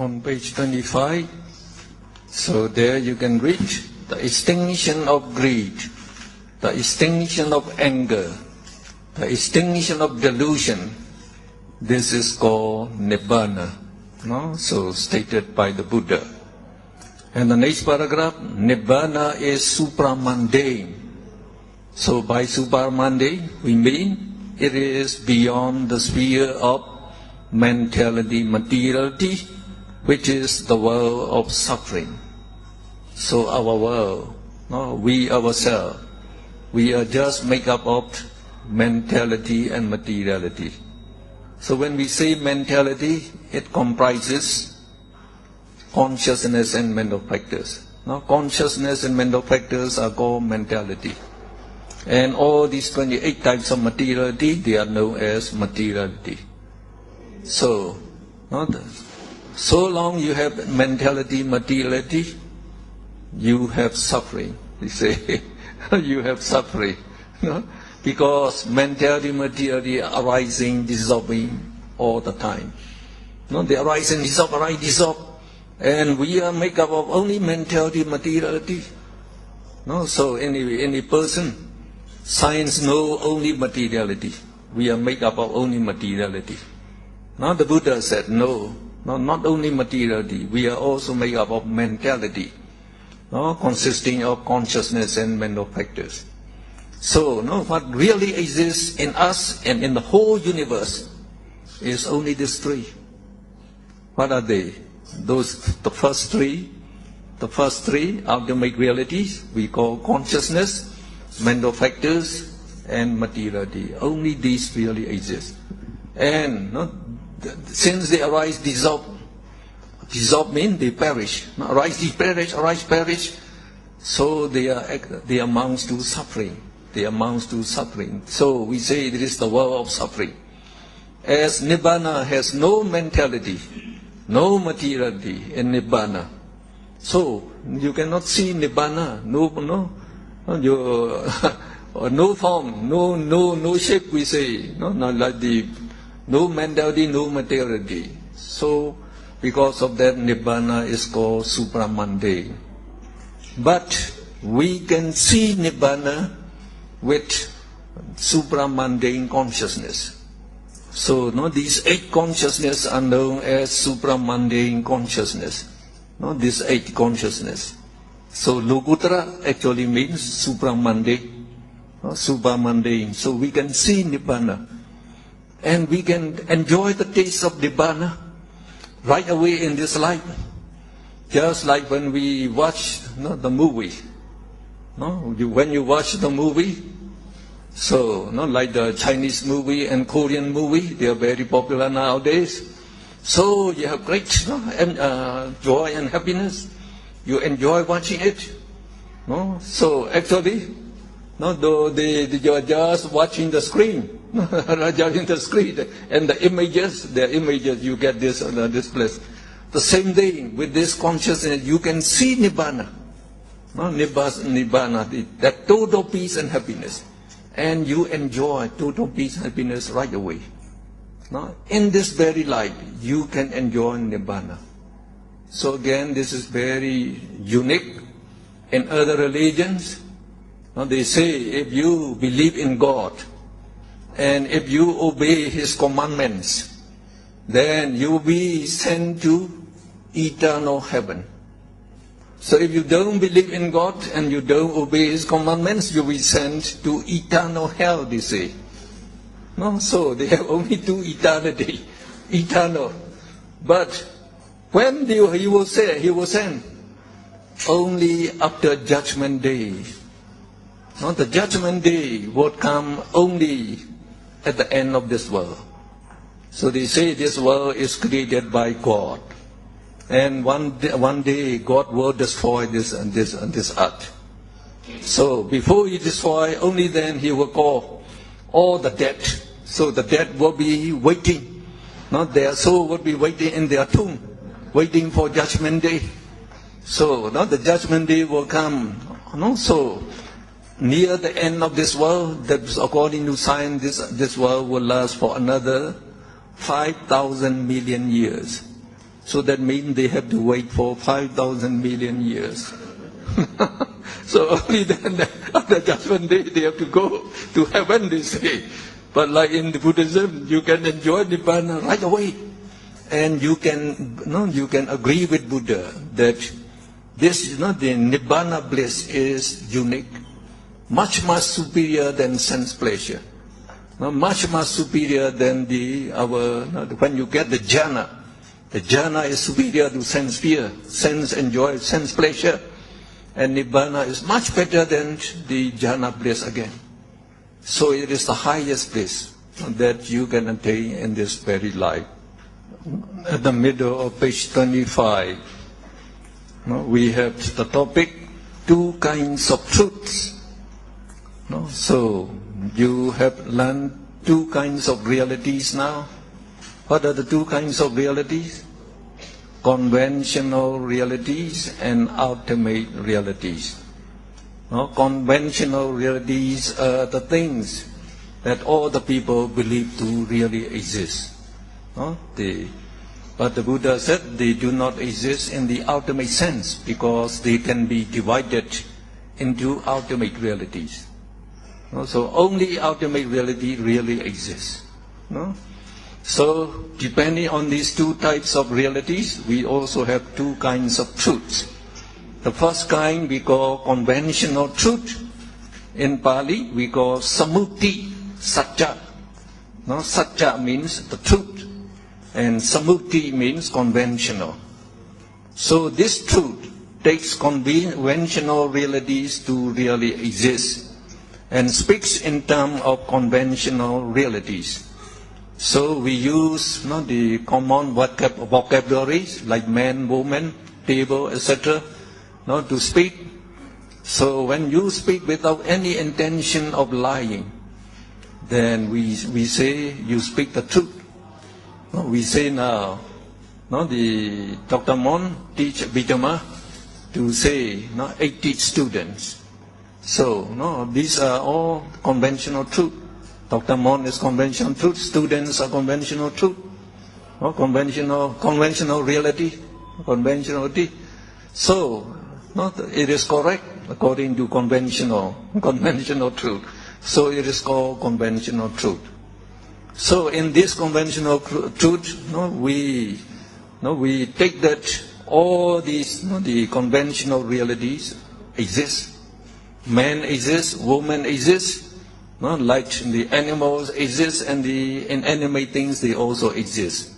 on page 25. So there you can read the extinction of greed, the extinction of anger, the extinction of delusion. This is called Nibbana, no? So stated by the Buddha. And the next paragraph, Nibbana is supramundane. So by supramundane, we mean it is beyond the sphere of mentality, materiality, which is the world of suffering. So our world, no, we ourselves, we are just made up of mentality and materiality. So when we say mentality, it comprises consciousness and mental factors. Now, consciousness and mental factors are called mentality. And all these 28 types of materiality, they are known as materiality. So, so long you have mentality, materiality, you have suffering. We say, you have suffering. No? Because mentality, materiality are arising, dissolving all the time. No, they arise and dissolve, arise, dissolve. And we are made up of only mentality, materiality. No, so any person, science know only materiality. We are made up of only materiality. Now the Buddha said, no, not only materiality, we are also made up of mentality, no, consisting of consciousness and mental factors. So, no, what really exists in us and in the whole universe is only these three. What are they? The first three ultimate realities we call consciousness, mental factors, and materiality. Only these really exist. And since they arise, dissolve means they perish. Arise, perish. So they amounts to suffering. They amounts to suffering. So we say it is the world of suffering. As Nibbana has no mentality, no materiality in Nibbana. So you cannot see Nibbana, no form, no shape, we say, not like no mentality, no materiality. So because of that, Nibbana is called supramundane. But we can see Nibbana with supramundane consciousness. So these 8 consciousness are known as supramundane consciousness. These 8 consciousness. So Lokuttara actually means supramundane. Supramundane. So we can see Nibbana. And we can enjoy the taste of Nibbana right away in this life. Just like when we watch the movie. When you watch the movie, so like the Chinese movie and Korean movie, they are very popular nowadays. So you have great joy and happiness. You enjoy watching it. So actually, you are just watching the screen. Judging the screen and the images you get this place. The same thing with this consciousness, you can see Nibbana. Nibbana, that total peace and happiness. And you enjoy total peace and happiness right away. In this very life, you can enjoy Nibbana. So again, this is very unique. In other religions, they say if you believe in God, and if you obey His commandments, then you will be sent to eternal heaven. So if you don't believe in God and you don't obey His commandments, you will be sent to eternal hell, they say. So they have only 2 eternity, eternal. But when He will send only after Judgment Day. The Judgment Day would come only at the end of this world. So they say this world is created by God. And one day God will destroy this earth. So before He destroy, only then He will call all the dead. So the dead will be waiting. Their soul will be waiting in their tomb, waiting for Judgment Day. So the Judgment Day will come. So near the end of this world, that according to science, this world will last for another 5,000 million years. So that means they have to wait for 5,000 million years. So only then, after Judgment Day, they have to go to heaven, they say. But like in Buddhism, you can enjoy Nibbana right away. And you can agree with Buddha that this, the Nibbana bliss is unique, much superior than sense pleasure. Much superior than when you get the jhana. The jhana is superior to sense fear, sense enjoy, sense pleasure. And Nibbana is much better than the jhana bliss again. So it is the highest bliss that you can attain in this very life. At the middle of page 25, we have the topic, two kinds of truths. So you have learned two kinds of realities now. What are the two kinds of realities? Conventional realities and ultimate realities. Conventional realities are the things that all the people believe to really exist. But the Buddha said they do not exist in the ultimate sense because they can be divided into ultimate realities. So only ultimate reality really exists. So depending on these two types of realities, we also have two kinds of truths. The first kind we call conventional truth. In Pali we call samuti satya. Satya means the truth, and samuti means conventional. So this truth takes conventional realities to really exist and speaks in terms of conventional realities. So we use the common vocabularies like man, woman, table, etc. To speak. So when you speak without any intention of lying, then we say you speak the truth. We say now, the Dr. Mon teach Abhidhamma to say 80 students. So these are all conventional truth. Dr. Mon is conventional truth, students are conventional truth, conventional reality, conventionality. So it is correct according to conventional truth. So it is called conventional truth. So in this conventional truth, we take that all these the conventional realities exist. Man exists, woman exists. Like the animals exist and the inanimate things, they also exist.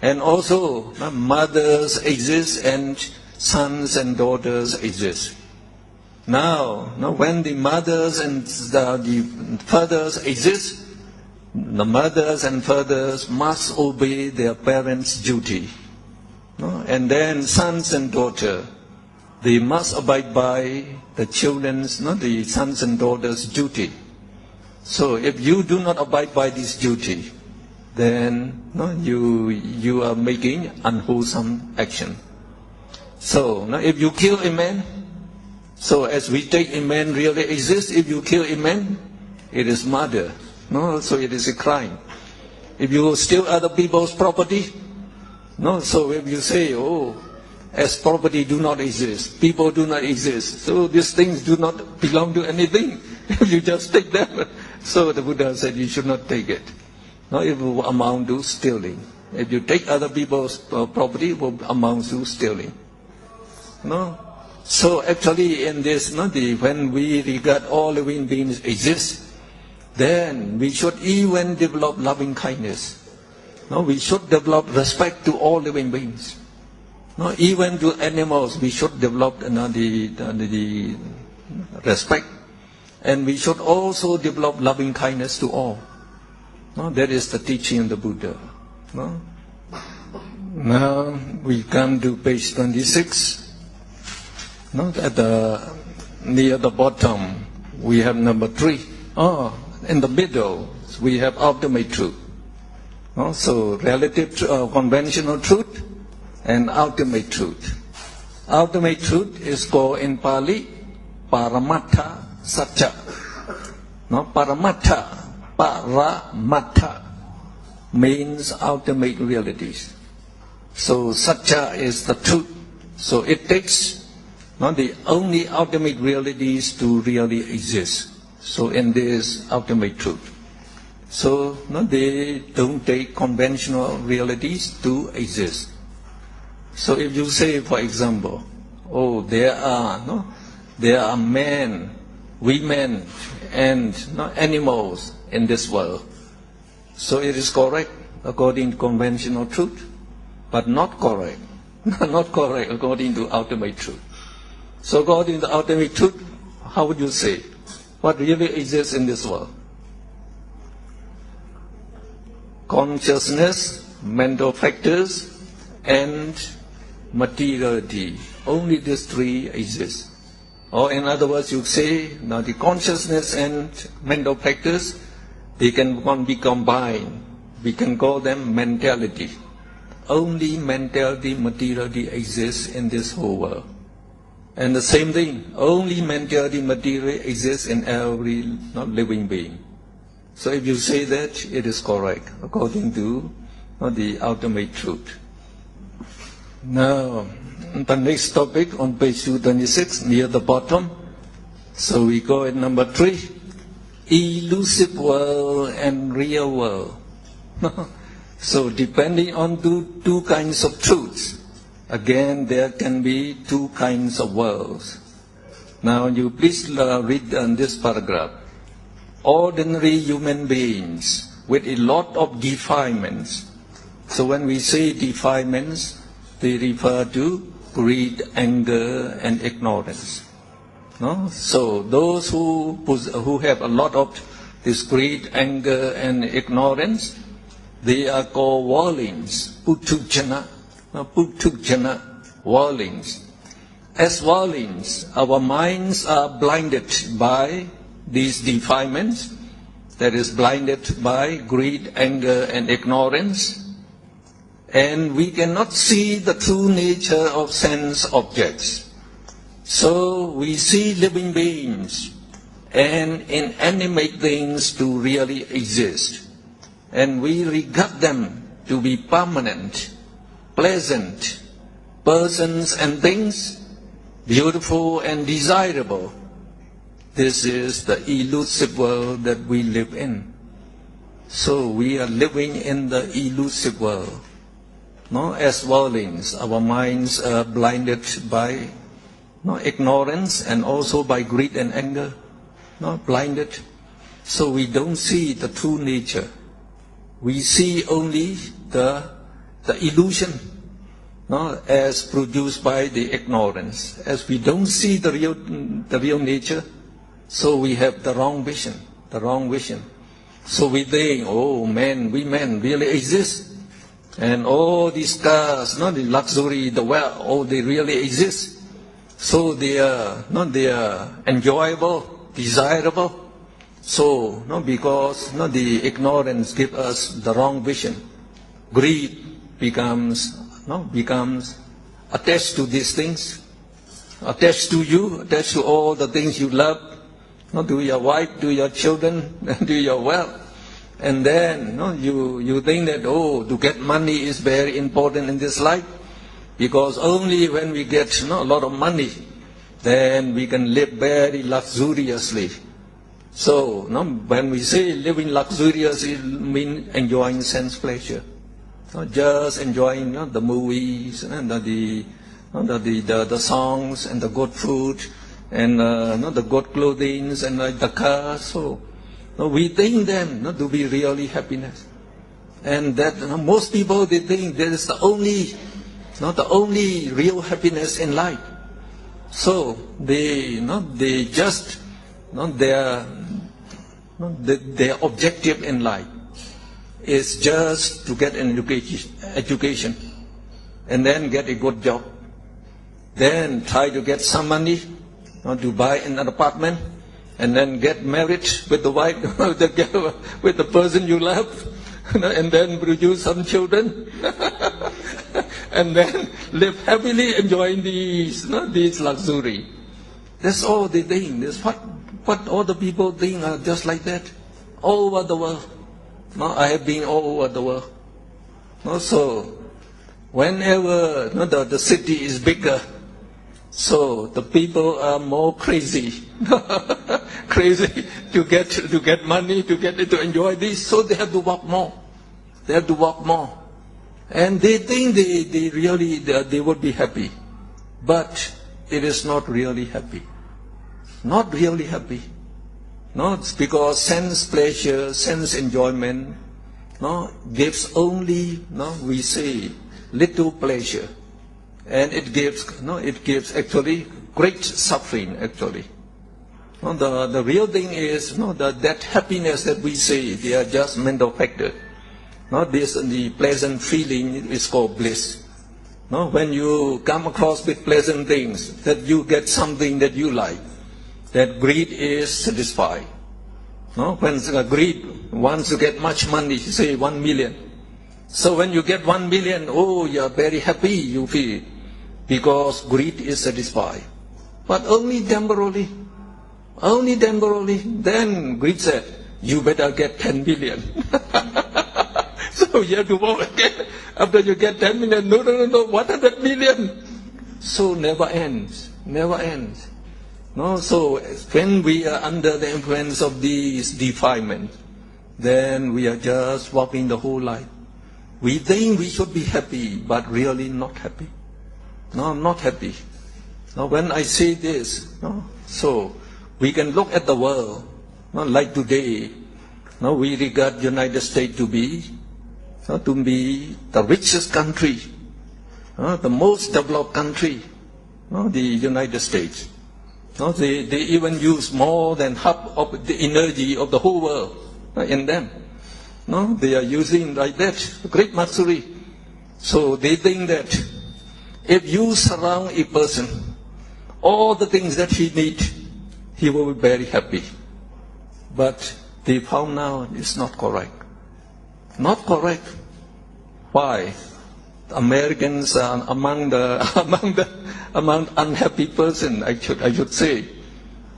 And also mothers exist and sons and daughters exist. Now when the mothers and the fathers exist, the mothers and fathers must obey their parents' duty. And then sons and daughters, they must abide by the children's, the sons and daughters' duty. So if you do not abide by this duty, then you are making unwholesome action. So if you kill a man, so as we take a man really exists, if you kill a man, it is murder. So it is a crime. If you steal other people's property, so if you say, as property do not exist, people do not exist, so these things do not belong to anything. If you just take them, so the Buddha said you should not take it. It will amount to stealing. If you take other people's property, it will amount to stealing. So actually in this, when we regard all living beings exist, then we should even develop loving kindness. We should develop respect to all living beings. Even to animals, we should develop the respect, and we should also develop loving kindness to all. That is the teaching of the Buddha. Now we come to page 26. Near the bottom, we have number 3. In the middle, we have ultimate truth. So relative conventional truth and ultimate truth. Ultimate truth is called in Pali Paramattha Satya. Paramattha means ultimate realities. So Satya is the truth. So it takes not the only ultimate realities to really exist. So in this ultimate truth. So they don't take conventional realities to exist. So if you say, for example, oh, there are men, women, and animals in this world. So it is correct according to conventional truth, but not correct. Not correct according to ultimate truth. So according to ultimate truth, how would you say? What really exists in this world? Consciousness, mental factors, and materiality. Only these three exist. Or in other words, you say, now the consciousness and mental factors, they can be combined. We can call them mentality. Only mentality, materiality exists in this whole world. And the same thing, only mentality, materiality exists in every living being. So if you say that, it is correct, according to the ultimate truth. Now, the next topic on page 226, near the bottom. So we go at number 3, elusive world and real world. So depending on two kinds of truths, again there can be two kinds of worlds. Now you please read this paragraph. Ordinary human beings with a lot of defilements. So when we say defilements, they refer to greed, anger, and ignorance. No? So those who have a lot of this greed, anger, and ignorance, they are called worldlings, putujana, worldlings. As worldlings, our minds are blinded by these defilements, that is blinded by greed, anger, and ignorance, and we cannot see the true nature of sense objects. So we see living beings and inanimate things to really exist, and we regard them to be permanent, pleasant, persons and things, beautiful and desirable. This is the elusive world that we live in. So we are living in the elusive world. No, as worldlings, our minds are blinded by ignorance and also by greed and anger. Blinded. So we don't see the true nature. We see only the illusion, as produced by the ignorance. As we don't see the real nature, so we have the wrong vision. So we think, oh, men, women really exist. And all these cars, the luxury, the wealth, oh, they really exist. So they are enjoyable, desirable. So, because the ignorance gives us the wrong vision. Greed becomes attached to these things, attached to you, attached to all the things you love, to your wife, to your children, to your wealth. And then you think that, to get money is very important in this life, because only when we get a lot of money, then we can live very luxuriously. So when we say living luxurious, it means enjoying sense pleasure, not just enjoying the movies and the songs and the good food and the good clothing and the cars. So we think them to be really happiness, and that most people, they think that is the only real happiness in life. So they just their objective in life is just to get an education, and then get a good job, then try to get some money to buy an apartment, and then get married with the wife, with the person you love, and then produce some children, and then live happily enjoying these luxury. That's all they think. That's what all the people think are just like that, all over the world. I have been all over the world. So Whenever the city is bigger, so the people are more crazy, crazy to get money, to enjoy this. So they have to work more. They have to work more, and they think they would be happy, but it is not really happy. Not really happy. No, it's because sense pleasure, sense enjoyment, gives only, we say, little pleasure, and it gives actually great suffering actually. The real thing is that happiness that we say, they are just mental factor. The pleasant feeling is called bliss. When you come across with pleasant things, that you get something that you like, that greed is satisfied. When greed wants to get much money, say 1 million. So when you get 1 million, oh, you are very happy, you feel, because greed is satisfied. But only temporarily. Only temporarily. Then greed said, you better get 10 million. So you have to work again. After you get 10 million, no, 100 million. So never ends, never ends. So when we are under the influence of these defilements, then we are just walking the whole life. We think we should be happy, but really not happy. No, not happy. Now when I say this, so we can look at the world, like today. We regard United States to be the richest country, the most developed country, the United States. They even use more than half of the energy of the whole world in them. They are using like that, great mastery. So they think that if you surround a person, all the things that he needs, he will be very happy. But they found now it's not correct. Not correct. Why? Americans are among unhappy person, I should say.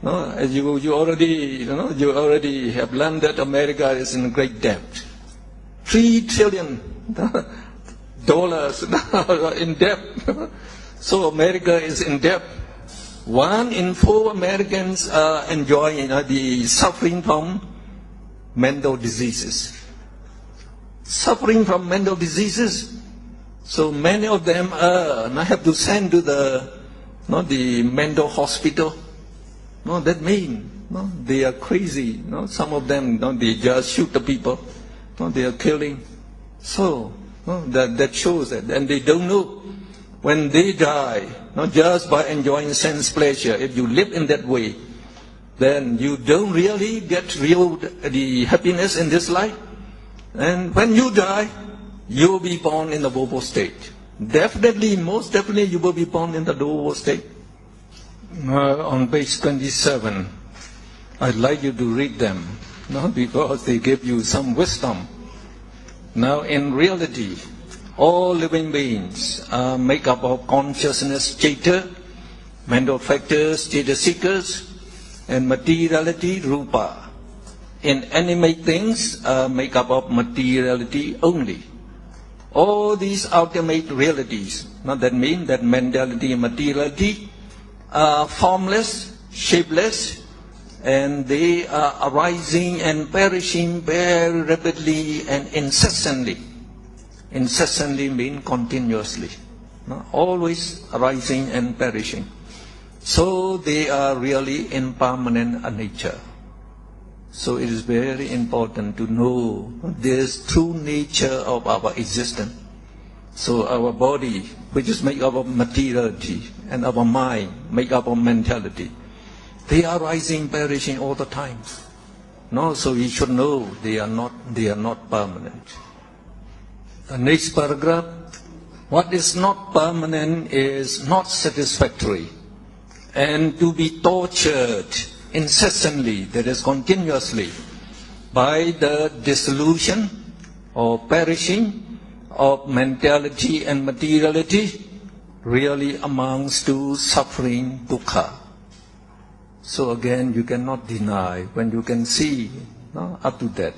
You already have learned that America is in great debt. $3 trillion in debt. So America is in debt. 1 in 4 Americans are enjoying the suffering from mental diseases. Suffering from mental diseases. So many of them have to send to the mental hospital. That means they are crazy. Some of them they just shoot the people. They are killing. So that shows that, and they don't know when they die. Not just by enjoying sense pleasure. If you live in that way, then you don't really get the happiness in this life. And when you die, you will be born in the Bobo state. Definitely, most definitely, you will be born in the Bobo state. On page 27, I'd like you to read them, because they give you some wisdom. Now, in reality, all living beings are made up of consciousness, chaita, mental factors, chaita seekers, and materiality, rupa. Inanimate things are made up of materiality only. All these ultimate realities, that means that mentality and materiality are formless, shapeless, and they are arising and perishing very rapidly and incessantly. Incessantly means continuously. Always arising and perishing. So they are really impermanent nature. So it is very important to know this true nature of our existence. So our body, which is made up of materiality, and our mind, made up of mentality, they are rising, perishing all the time. So we should know they are not permanent. The next paragraph, what is not permanent is not satisfactory, and to be tortured incessantly, that is continuously, by the dissolution or perishing of mentality and materiality really amounts to suffering, dukkha. So again, you cannot deny when you can see up to that.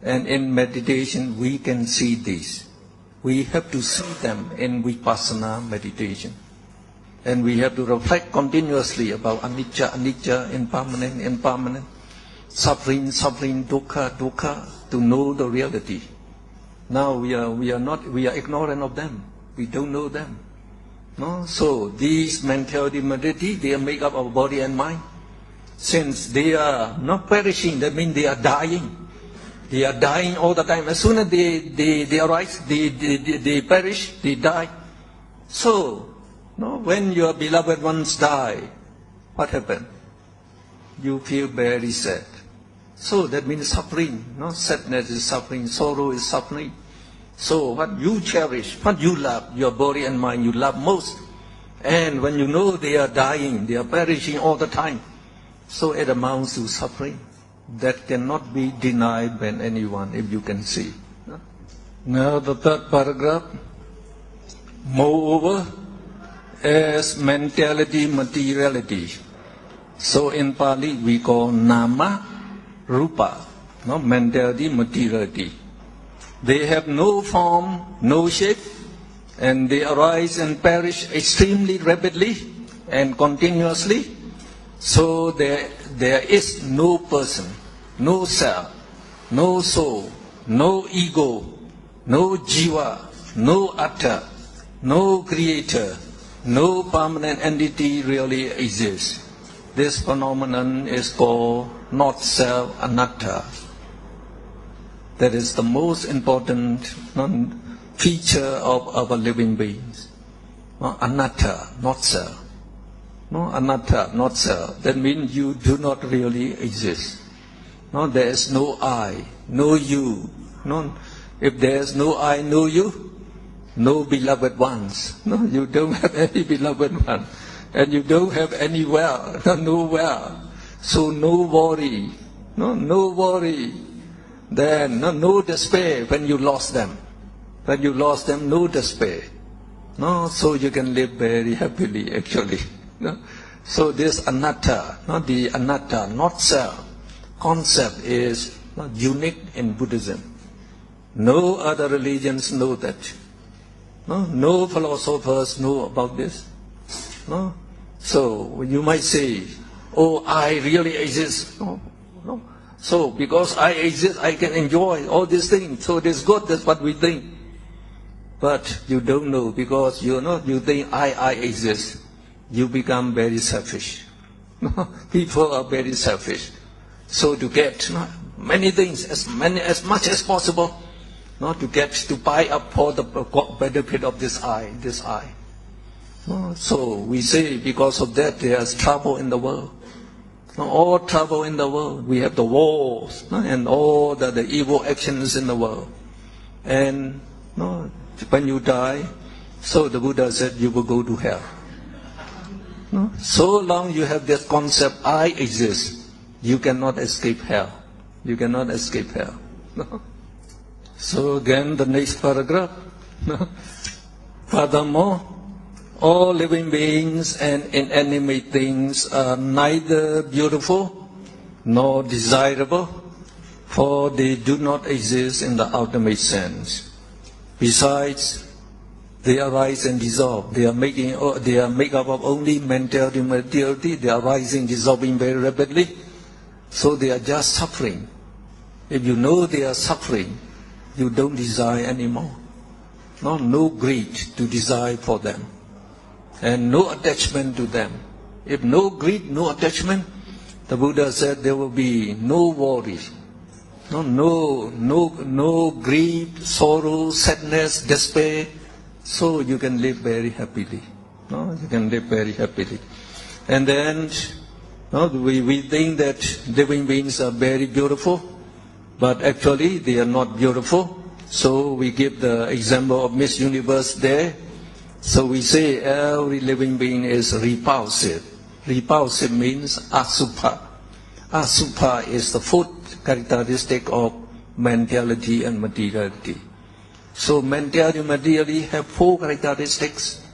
And in meditation, we can see this. we have to see them in vipassana meditation. And we have to reflect continuously about anicca, anicca, impermanent, impermanent, suffering, suffering, dukkha, dukkha, to know the reality. Now we are ignorant of them. We don't know them. No? So these mentality, modality, they are made up of body and mind. Since they are not perishing, that means they are dying. They are dying all the time. As soon as they arise, they perish, they die. So, no, when your beloved ones die, what happens? You feel very sad. So that means suffering. No? Sadness is suffering, sorrow is suffering. So what you cherish, what you love, your body and mind, you love most. And when you know they are dying, they are perishing all the time, so it amounts to suffering that cannot be denied by anyone, if you can see. Now the third paragraph. Moreover, as mentality, materiality. So in Pali we call nama, rupa, no? Mentality, materiality. They have no form, no shape, and they arise and perish extremely rapidly and continuously. So there is no person, no self, no soul, no ego, no jiva, no atta, no creator, no permanent entity really exists. This phenomenon is called not self, anatta. That is the most important feature of our living beings. Anatta, not self. No, anatta, not self. That means you do not really exist. No, there is no I, no you. No, if there is no I, no you, no beloved ones. No, you don't have any beloved one, and you don't have any well, no well. So no worry, no worry. Then no despair when you lost them. When you lost them, no despair. No, so you can live very happily actually. No? So this anatta, the anatta, not self, concept is unique in Buddhism. No other religions know that. No philosophers know about this. No? So you might say, oh, I really exist. No. So because I exist, I can enjoy all these things. So it is good, that's what we think. But you don't know, because you think I exist. You become very selfish. People are very selfish. So to get many things, as much as possible, to buy up for the benefit of this I. So we say because of that there is trouble in the world. All trouble in the world. We have the wars and all the evil actions in the world. And when you die, so the Buddha said you will go to hell. So long you have this concept, I exist, you cannot escape hell. You cannot escape hell. So again, the next paragraph. Furthermore, all living beings and inanimate things are neither beautiful nor desirable, for they do not exist in the ultimate sense. Besides, they arise and dissolve. They are made up of only mentality, materiality. They are rising, dissolving very rapidly. So they are just suffering. If you know they are suffering, you don't desire anymore. No greed to desire for them, and no attachment to them. If no greed, no attachment, the Buddha said there will be no worry. No grief, sorrow, sadness, despair. So you can live very happily. You can live very happily. And then we think that living beings are very beautiful, but actually they are not beautiful. So we give the example of Miss Universe there. So we say every living being is repulsive. Repulsive means asubha. Asubha is the fourth characteristic of mentality and materiality. So mentality and materiality have four characteristics.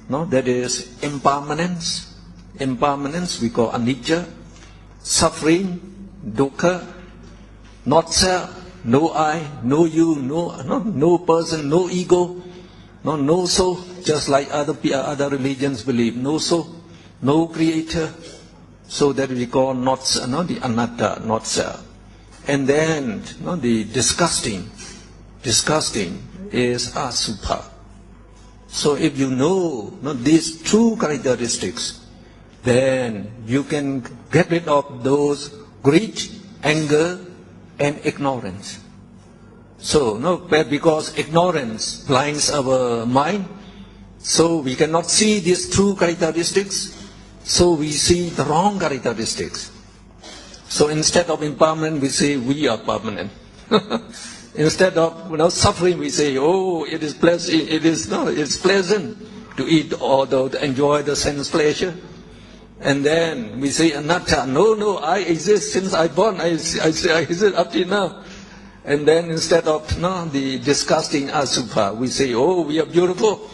That is impermanence. Impermanence we call anicca. Suffering, dukkha. Not self, no I, no you, no person, no ego, no soul, just like other religions believe, no soul, no creator. So that we call not the anatta, not self. And then the disgusting is asubha. So if you know these two characteristics, then you can get rid of those greed, anger, and ignorance. So because ignorance blinds our mind, so we cannot see these two characteristics, so we see the wrong characteristics. So instead of impermanent, we say we are permanent. Instead of suffering, we say, oh, it is pleasant. It's pleasant to eat or to enjoy the sense pleasure. And then we say anatta. No, I exist since I born. I exist up till now. And then instead of the disgusting asubha, we say, oh, we are beautiful.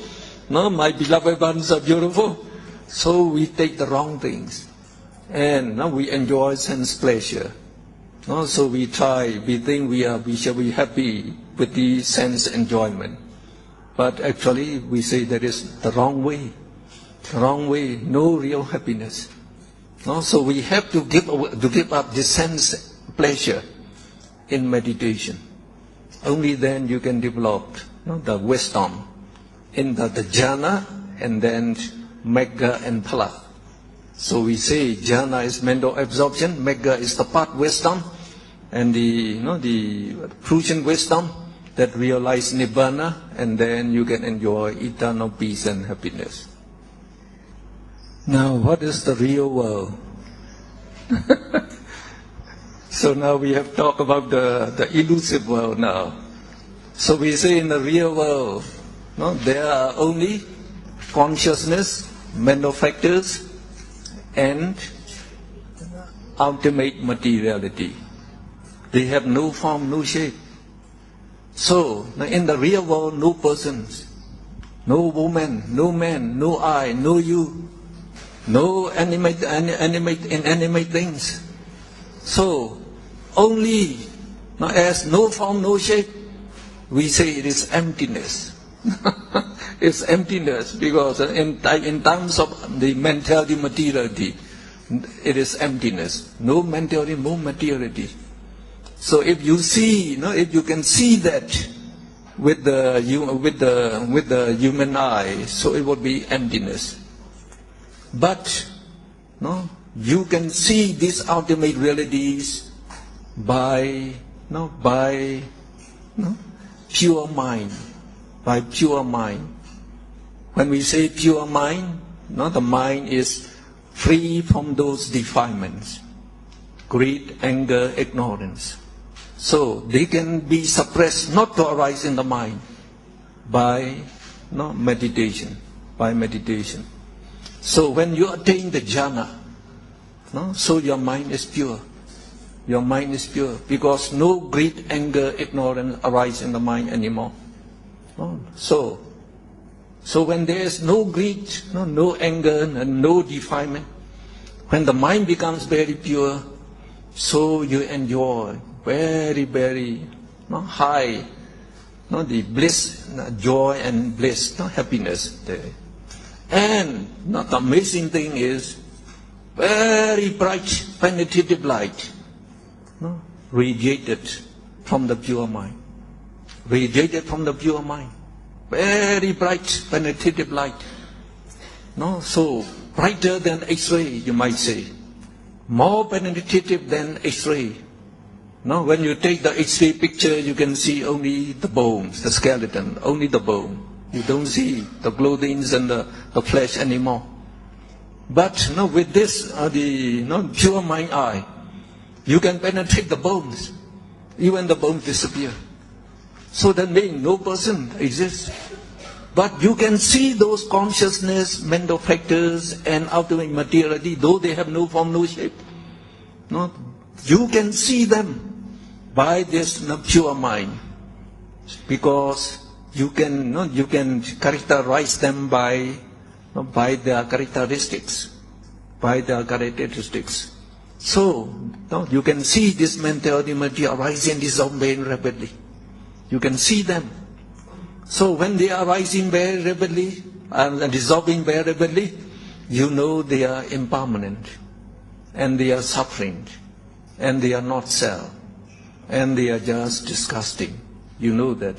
No, my beloved ones are beautiful. So we take the wrong things, and now we enjoy sense pleasure. So we think we shall be happy with the sense enjoyment. But actually we say that is the wrong way. No real happiness. So we have to give up the sense pleasure in meditation. Only then you can develop the wisdom in the jhana, and then megha and phala. So we say jhana is mental absorption, megha is the path wisdom, and the fruition wisdom that realize nibbana, and then you can enjoy eternal peace and happiness. Now, what is the real world? So now we have talked about the elusive world now. So we say in the real world, there are only consciousness, mental factors, and ultimate materiality. They have no form, no shape. So in the real world, no persons, no woman, no man, no I, no you, no inanimate things. So only as no form, no shape, we say it is emptiness. It's emptiness because in terms of the mentality, materiality, it is emptiness. No mentality, no materiality. So if you see, if you can see that with the human eye, so it would be emptiness. But you can see these ultimate realities by pure mind. By pure mind. When we say pure mind, the mind is free from those defilements, greed, anger, ignorance. So they can be suppressed, not to arise in the mind, by meditation. By meditation. So when you attain the jhana, so your mind is pure. Your mind is pure because no greed, anger, ignorance arise in the mind anymore. So when there is no greed, no anger, and no defilement, when the mind becomes very pure, so you enjoy very, very high, the bliss, joy and bliss, happiness there. And the amazing thing is, very bright, penetrative light, radiated from the pure mind. Radiated from the pure mind. Very bright, penetrative light. So brighter than X-ray, you might say. More penetrative than X-ray. When you take the X-ray picture, you can see only the bones, the skeleton, only the bone. You don't see the clothing and the flesh anymore. But with this, the pure mind eye, you can penetrate the bones. Even the bones disappear. So that means no person exists. But you can see those consciousness, mental factors, and ultimate materiality, though they have no form, no shape. You can see them by this pure mind, because you can characterize them by their characteristics, So, no, you can see this mentality arising and dissolving rapidly. You can see them. So when they are rising very rapidly and dissolving very rapidly, you know they are impermanent, and they are suffering, and they are not self, and they are just disgusting. You know that.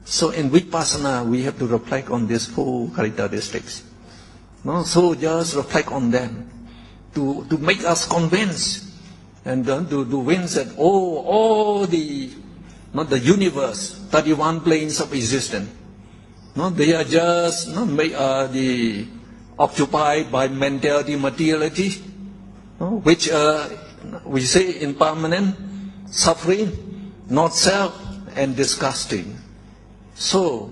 So in Vipassana, we have to reflect on these four characteristics. No? So just reflect on them to make us convinced, and then to win that all the, not the universe, 31 planes of existence, no, they are just occupied by mentality, materiality, no, which we say impermanent, suffering, not self, and disgusting. So,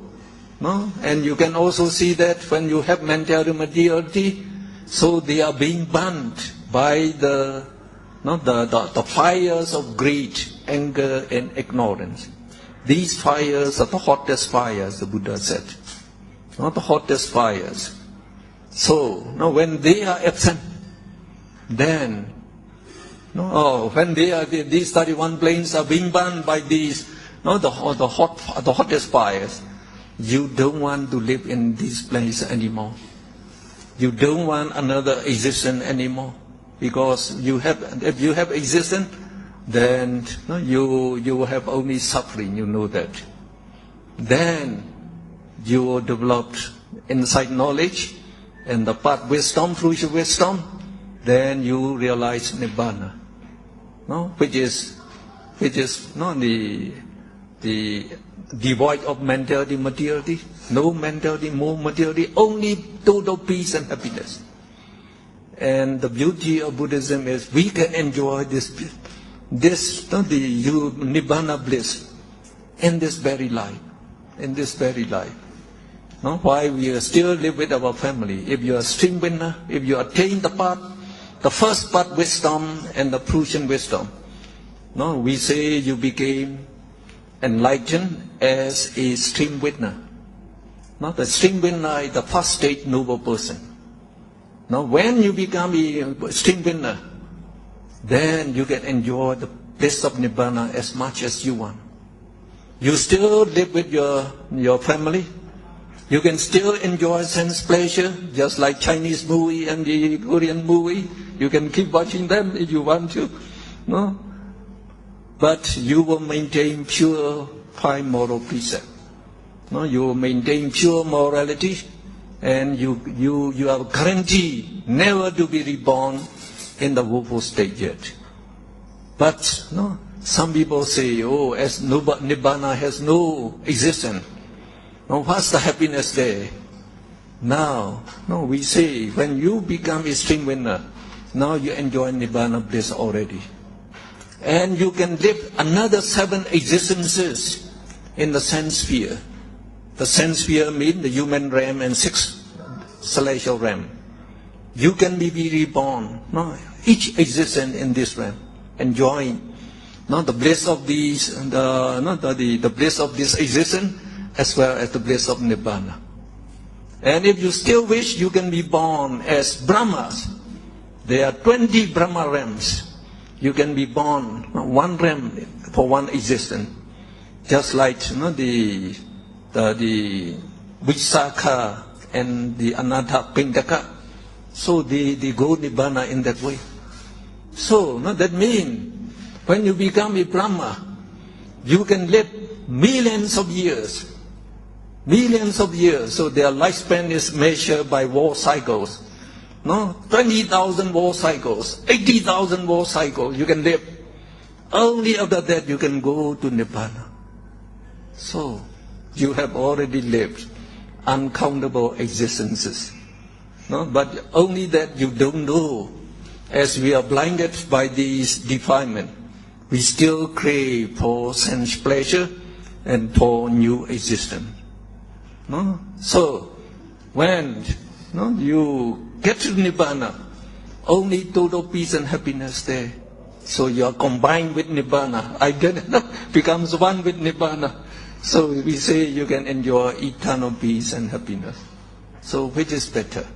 no, and you can also see that when you have mentality, materiality, so they are being burnt by the fires of greed, anger, and ignorance. These fires are the hottest fires, the Buddha said. Not the hottest fires. So, now when they are absent, then, when these 31 planes are being burned by these, the hottest fires, you don't want to live in this place anymore. You don't want another existence anymore, because if you have existence, then you have only suffering. You know that. Then you will develop insight knowledge and the path wisdom, fruition wisdom. Then you realize nibbana, which is the devoid of mentality, materiality, no mentality, more materiality, only total peace and happiness. And the beauty of Buddhism is we can enjoy the nibbana bliss in this very life, While we still live with our family, if you are stream winner, if you attain the path, the first path wisdom and the fruition wisdom, we say you became enlightened as a stream winner. The stream winner is the first stage noble person. Now when you become a stream winner, then you can enjoy the bliss of nibbana as much as you want. You still live with your family. You can still enjoy sense pleasure, just like Chinese movie and the Korean movie. You can keep watching them if you want to. But you will maintain pure five moral precepts. You will maintain pure morality, and you are guaranteed never to be reborn in the woeful state yet. But some people say, as nibbana has no existence, what's the happiness there? Now, we say when you become a stream winner, now you enjoy nibbana bliss already. And you can live another 7 existences in the sense sphere. The sense sphere means the human realm and 6 celestial realm. You can be reborn, each existence in this realm, enjoying the bliss of these, the bliss of this existence, as well as the bliss of nibbana. And if you still wish, you can be born as Brahmas. There are 20 Brahma realms. You can be born one realm for one existence, just like the Visakha and the Anatta Pindaka. So they go nibbana in that way. So that means when you become a Brahma, you can live millions of years. So their lifespan is measured by war cycles. 20,000 war cycles, 80,000 war cycles, you can live. Only after that you can go to nibbana. So you have already lived uncountable existences. But only that you don't know. As we are blinded by these defilements, we still crave for sense pleasure and for new existence. So when you get to nibbana, only total peace and happiness there. So you are combined with nibbana. Becomes one with nibbana. So we say you can enjoy eternal peace and happiness. So which is better?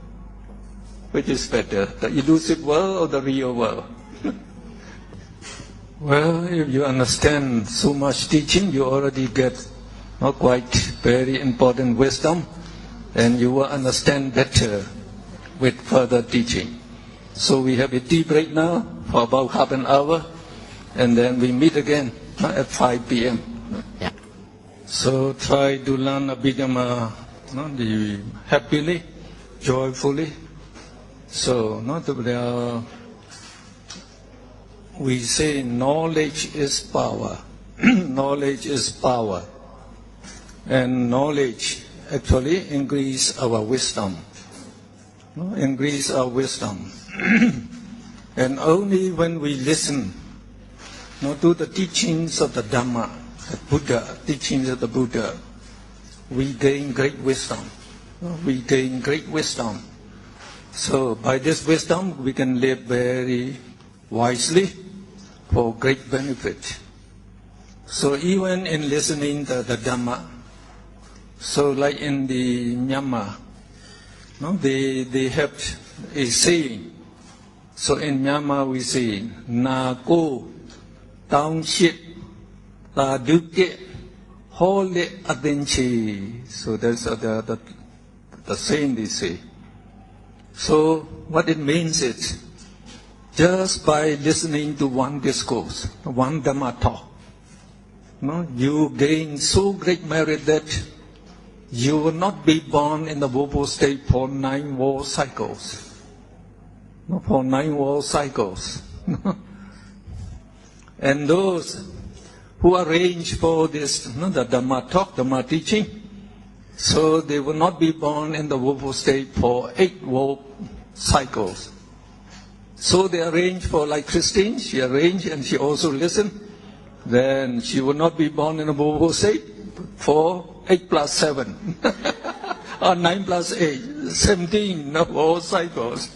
Which is better, the elusive world or the real world? Well, if you understand so much teaching, you already get not quite very important wisdom, and you will understand better with further teaching. So we have a tea break now for about half an hour, and then we meet again at 5 p.m. Yeah. So try to learn Abhidhamma happily, joyfully. So we say knowledge is power. Knowledge is power. And knowledge actually increase our wisdom. Increase our wisdom. And only when we listen to the teachings of the Dhamma, the Buddha, teachings of the Buddha, we gain great wisdom. We gain great wisdom. So by this wisdom, we can live very wisely for great benefit. So even in listening to the Dhamma, so like in the Myanmar, they have a saying. So in Myanmar we say, Na ko taung shit ta duke hole adenchi. So that's the saying they say. So what it means is, just by listening to one discourse, one Dhamma talk, you gain so great merit that you will not be born in the woeful state for 9 war cycles. For 9 war cycles. And those who arrange for this, the Dhamma talk, Dhamma teaching, so they will not be born in the woeful state for 8 war cycles. So they arrange for, like Christine, she arranged and she also listened. Then she will not be born in a woeful state for 8 plus 7. Or 9 plus 8, 17 war cycles.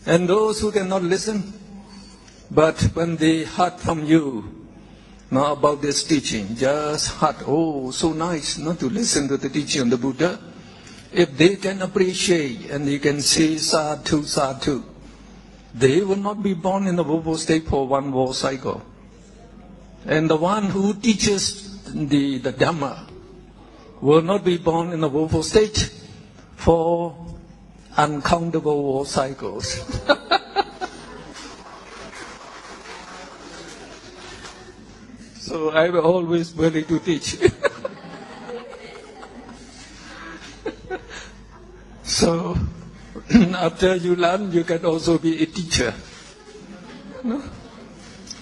And those who cannot listen, but when they heard from you about this teaching, just heard, oh, so nice not to listen to the teaching of the Buddha. If they can appreciate and they can say sadhu, sadhu, they will not be born in the woeful state for 1 war cycle. And the one who teaches the Dhamma will not be born in the woeful state for uncountable war cycles. So I will always willing to teach. So after you learn, you can also be a teacher.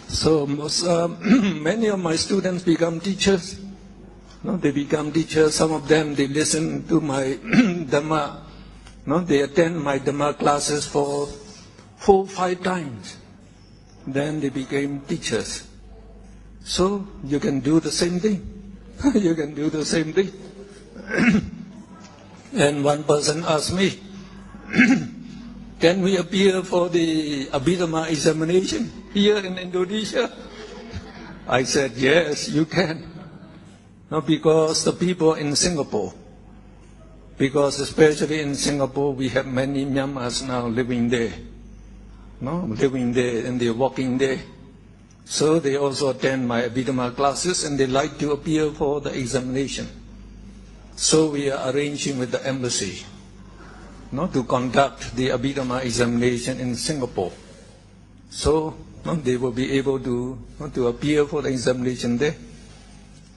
So many of my students become teachers. They become teachers. Some of them, they listen to my Dhamma. They attend my Dhamma-classes for 4 or 5 times. Then they became teachers. So you can do the same thing. You can do the same thing. And one person asked me, can we appear for the Abhidhamma examination here in Indonesia? I said, yes, you can. Because the people in Singapore, because especially in Singapore, we have many Myanmars now living there. Living there and they're working there. So they also attend my Abhidhamma-classes and they like to appear for the examination. So we are arranging with the embassy to conduct the Abhidhamma examination in Singapore. So they will be able to appear for the examination there.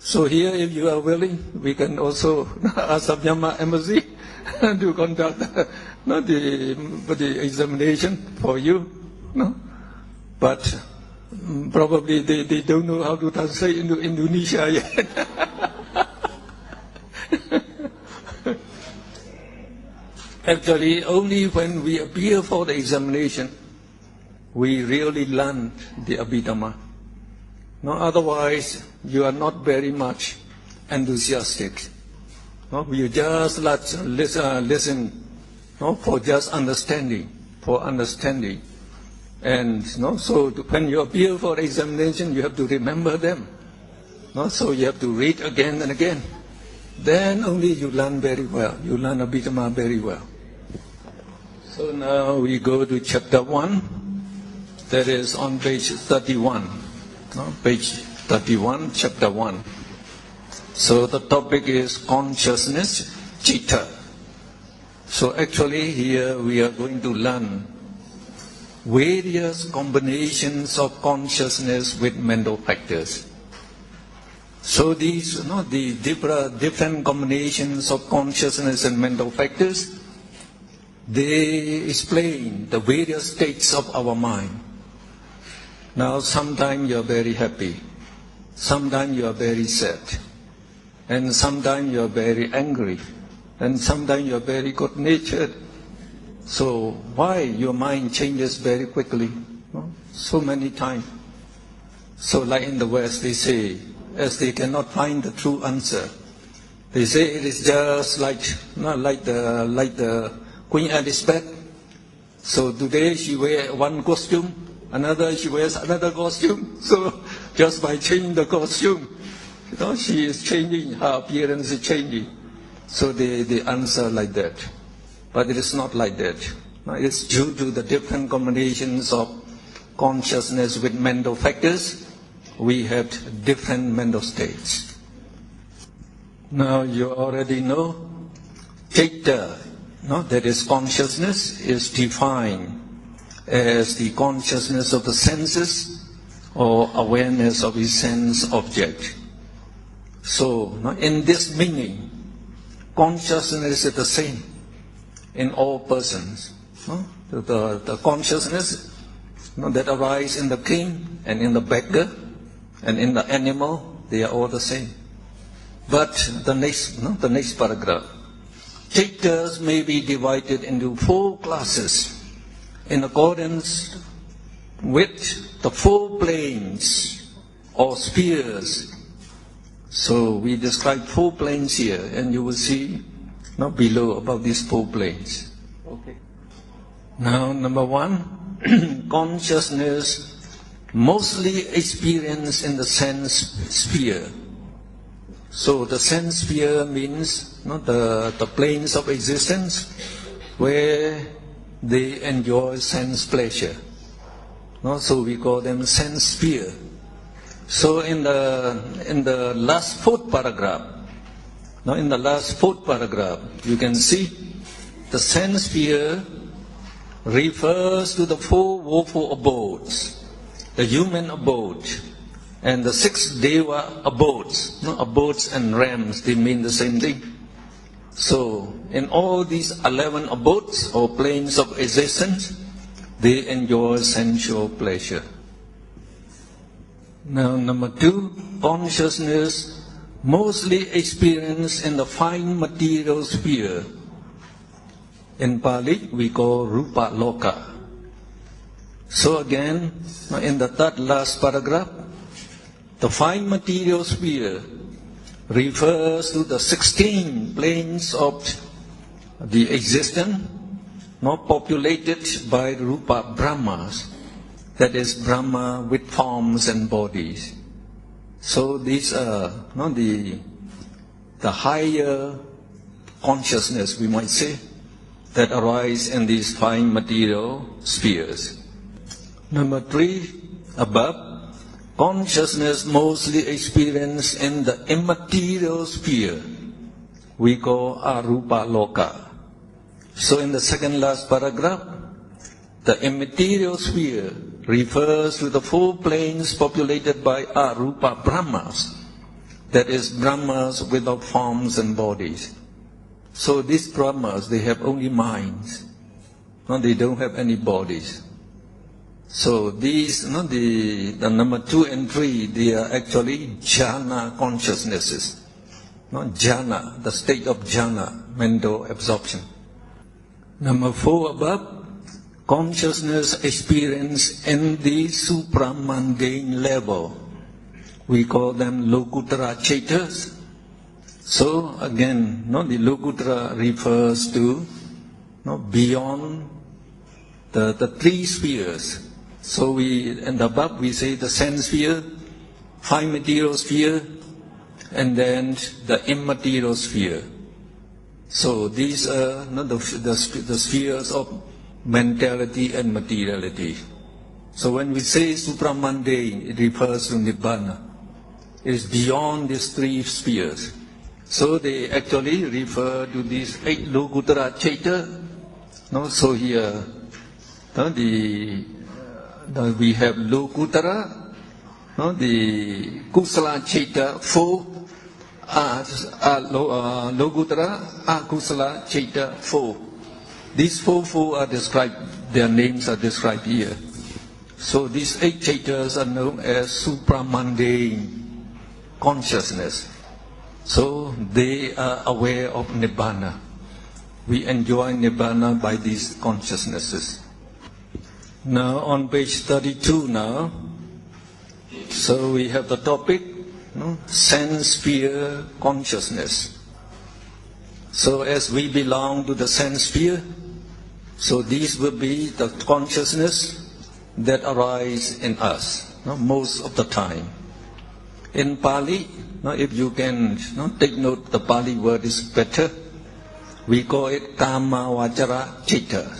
So here, if you are willing, we can also ask the Myanmar embassy to conduct the examination for you. But probably they don't know how to translate into Indonesia yet. Actually, only when we appear for the examination, we really learn the Abhidhamma. Otherwise, you are not very much enthusiastic. You just listen for just understanding, And so when you appear for examination, you have to remember them. So you have to read again and again. Then only you learn very well. You learn Abhidhamma very well. So now we go to chapter 1. That is on page 31. page 31, chapter 1. So the topic is consciousness, citta. So actually here we are going to learn various combinations of consciousness with mental factors. So these, the different combinations of consciousness and mental factors, they explain the various states of our mind. Now sometimes you are very happy, sometimes you are very sad, and sometimes you are very angry, and sometimes you are very good-natured. So why your mind changes very quickly, so many times? So like in the West they say, as they cannot find the true answer, they say it is just like the Queen Elizabeth. So today she wears one costume, another she wears another costume. So just by changing the costume, she is changing, her appearance is changing. So they answer like that. But it is not like that. It's due to the different combinations of consciousness with mental factors, we have different mental states. Now you already know, citta, that is consciousness, is defined as the consciousness of the senses or awareness of a sense object. So in this meaning, consciousness is the same in all persons. The consciousness that arises in the king and in the beggar and in the animal, they are all the same. But the next paragraph, cittas may be divided into 4 classes in accordance with the 4 planes or spheres. So we describe 4 planes here, and you will see below about these 4 planes. Okay. Now, number 1, consciousness mostly experienced in the sense sphere. So the sense sphere means the planes of existence where they enjoy sense pleasure. So we call them sense sphere. So in the last 4th paragraph, you can see the sense sphere refers to the 4 woeful abodes, the human abode, and the 6 deva abodes. Abodes and realms, they mean the same thing. So in all these 11 abodes or planes of existence, they enjoy sensual pleasure. Now number 2, consciousness mostly experienced in the fine material sphere. In Pali we call rupa loka. So again, in the 3rd last paragraph, the fine material sphere refers to the 16 planes of the existence, populated by rupa brahmas, that is Brahma with forms and bodies. So these are the higher consciousness, we might say, that arise in these fine material spheres. Number 3, above, consciousness mostly experienced in the immaterial sphere, we call arupa loka. So in the 2nd last paragraph, the immaterial sphere refers to the 4 planes populated by arupa brahmas, that is brahmas without forms and bodies. So these brahmas, they have only minds, they don't have any bodies. So these, the number 2 and 3, they are actually jhana consciousnesses. Jhana, the state of jhana, mental absorption. Number 4 above, consciousness experience in the supramundane level. We call them lokuttara cittas. So again, the lokuttara refers to beyond the 3 spheres. So in the above we say the sense sphere, fine material sphere, and then the immaterial sphere. So these are the spheres of mentality and materiality. So when we say supramundane, it refers to Nibbana. It is beyond these three spheres. So they actually refer to these 8 Lokuttara Chaita. No, so here we have Lokuttara, no, the Kusala Chaita 4, Lokuttara, Akusala Chaita 4. These four are described, their names are described here. So these 8 chaitas are known as supramundane consciousness. So they are aware of Nibbana. We enjoy Nibbana by these consciousnesses. Now on page 32 now, so we have the topic, sense sphere consciousness. So as we belong to the sense sphere, so these will be the consciousness that arise in us most of the time. In Pali, if you can take note, the Pali word is better. We call it Kama Vajara Chitta.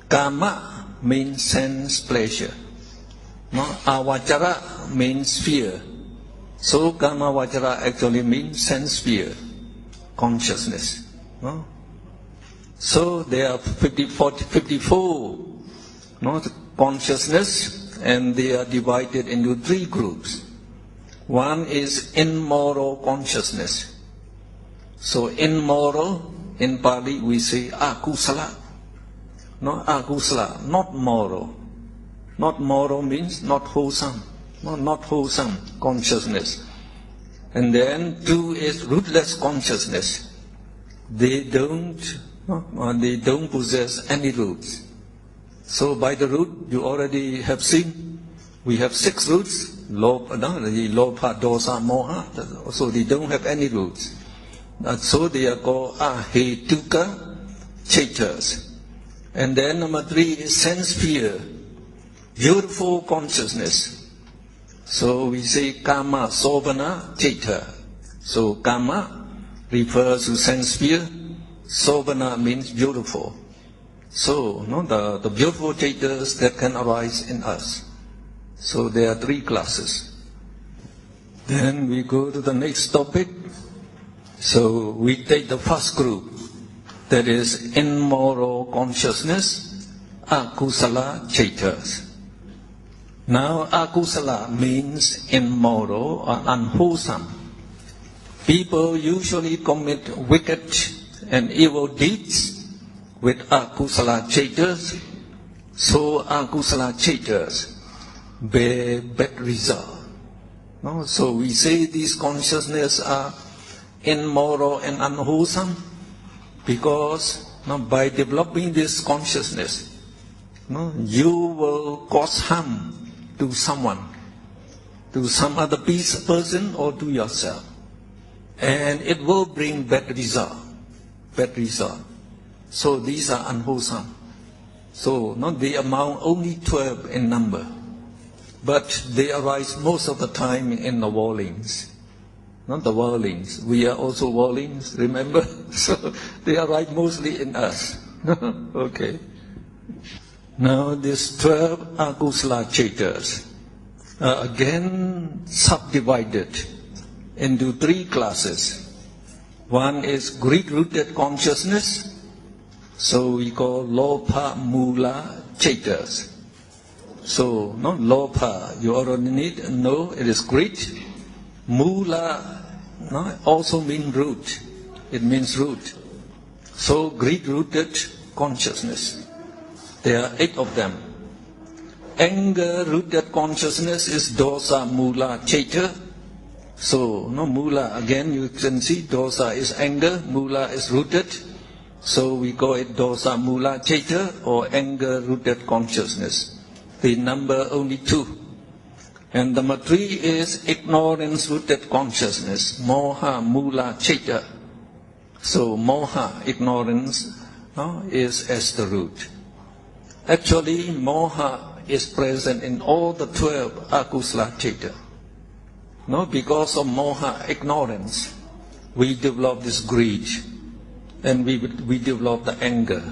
Kama means sense pleasure. Avajara means fear. So Kama Vajara actually means sense fear, consciousness. So there are 54 consciousness, and they are divided into 3 groups. One is immoral consciousness. So immoral, in Pali we say akusala. Akusala, not moral. Not moral means not wholesome. Not wholesome consciousness. And then 2 is rootless consciousness. They don't possess any roots. So by the root, you already have seen, we have 6 roots, Lobha, Dosa, Moha, so they don't have any roots. So they are called Ahetuka Chaitas. And then number 3 is sense fear, beautiful consciousness. So we say Kama Sobhana Chaita. So Kama refers to sense fear, Sobhana means beautiful. So, the beautiful chaitas that can arise in us. So there are 3 classes. Then we go to the next topic. So we take the first group, that is immoral consciousness, akusala chaitas. Now akusala means immoral or unwholesome. People usually commit wicked and evil deeds with akusala chaitas, so akusala chaitas bear bad result. So we say these consciousness are immoral and unwholesome because by developing this consciousness, you will cause harm to someone, to some other person or to yourself, and it will bring bad result. So these are unwholesome. So they amount only 12 in number, but they arise most of the time in the worldlings. Not the worldlings. We are also worldlings, remember? So they arise mostly in us. Okay. Now these 12 akusala chaitas are again subdivided into 3 classes. One is greed-rooted consciousness, so we call Lobha Mula Chaitas. So, Lobha, you already need to know it is greed. Mula also means root. It means root. So, greed-rooted consciousness. There are 8 of them. Anger-rooted consciousness is Dosa Mula Chaita. So, Mula, again you can see Dosa is anger, Mula is rooted. So we call it Dosa Mula Chaita or anger-rooted consciousness. They number only 2. And number 3 is ignorance-rooted consciousness, Moha Mula Chaita. So Moha, ignorance, is as the root. Actually, Moha is present in all the 12 akusala chaita. Because of Moha, ignorance, we develop this greed, and we develop the anger.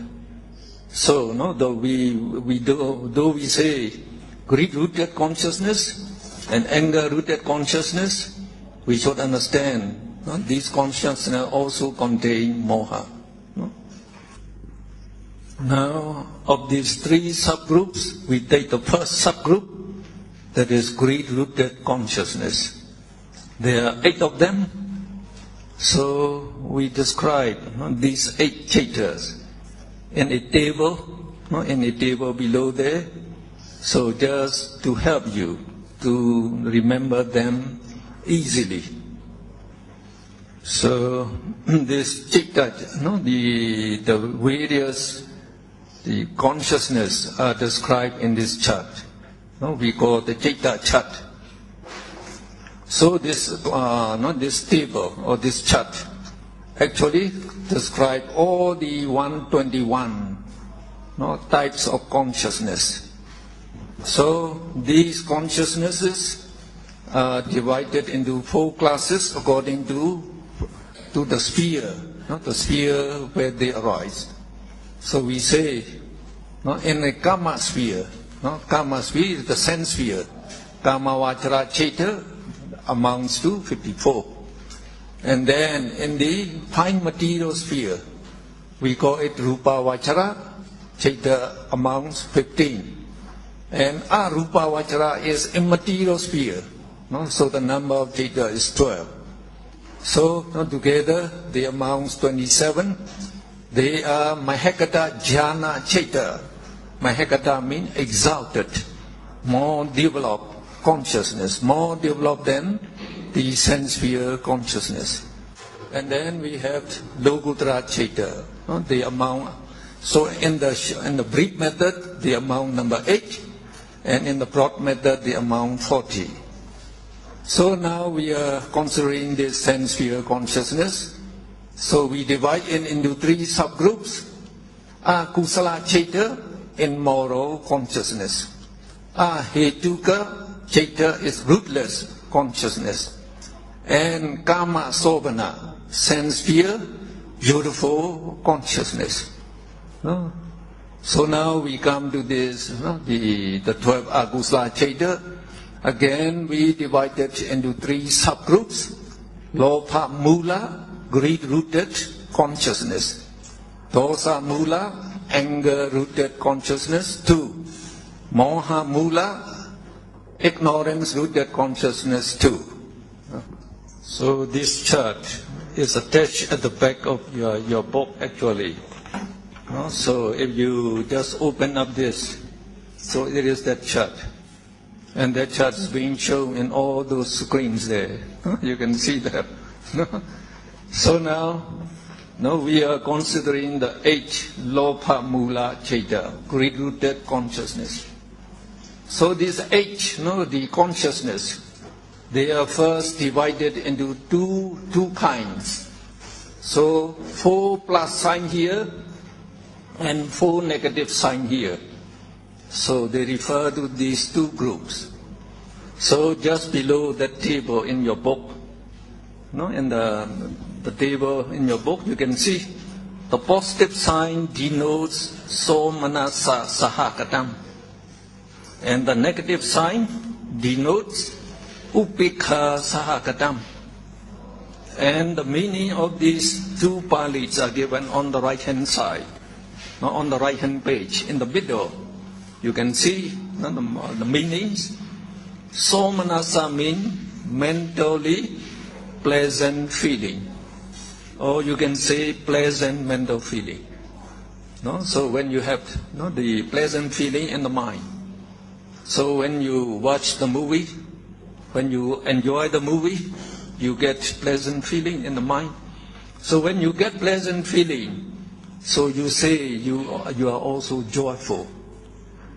So, no, though we say greed-rooted consciousness and anger-rooted consciousness, we should understand these consciousness also contain moha. No? Now, of these three subgroups, we take the first subgroup, that is greed-rooted consciousness. There are 8 of them. So we describe these 8 chaitas in a table, below there. So just to help you to remember them easily. So this citta, the various consciousness are described in this chart. We call the citta chart. So this table or this chart actually describe all the 121 types of consciousness. So these consciousnesses are divided into 4 classes according to the sphere, the sphere where they arise. So we say, in a karma sphere, karma sphere is the sense sphere. Kama vachara citta amounts to 54. And then in the fine material sphere, we call it rupa vachara citta amounts 15. And arupa vachara is immaterial sphere. So the number of citta is 12. So together they amounts 27. They are mahekata jhana citta. Mahekata means exalted, more developed consciousness, more developed than the sense sphere consciousness. And then we have lokuttara citta. The amount. So in the brief method, the amount number 8, and in the broad method, the amount 40. So now we are considering this sense sphere consciousness. So we divide it into 3 subgroups. Akusala citta in moral consciousness. Hetuka citta is rootless consciousness. And kama sobhana, sense sphere, beautiful consciousness. So now we come to this, the 12 akusala citta. Again, we divide it into 3 subgroups. Lobha mula, greed-rooted consciousness. Dosa mula, anger-rooted consciousness. 2. Moha mula, ignorance-rooted consciousness. 2. So this chart is attached at the back of your book actually. So if you just open up this, so it is that chart. And that chart is being shown in all those screens there. You can see that. So now we are considering the 8 lobha mula citta, greed-rooted consciousness. So these 8, the consciousness, they are first divided into two kinds. So 4 plus sign here and 4 negative sign here. So they refer to these 2 groups. So just below that table in your book, in the table in your book, you can see the positive sign denotes somanasa sahakatam, and the negative sign denotes upekha sahakatam. And the meaning of these 2 palis are given on the right hand side, on the right hand page in the middle. You can see the meanings. Somanasa means mentally pleasant feeling, or you can say pleasant mental feeling. So when you have the pleasant feeling in the mind, so when you watch the movie, when you enjoy the movie, you get pleasant feeling in the mind. So when you get pleasant feeling, so you say you are also joyful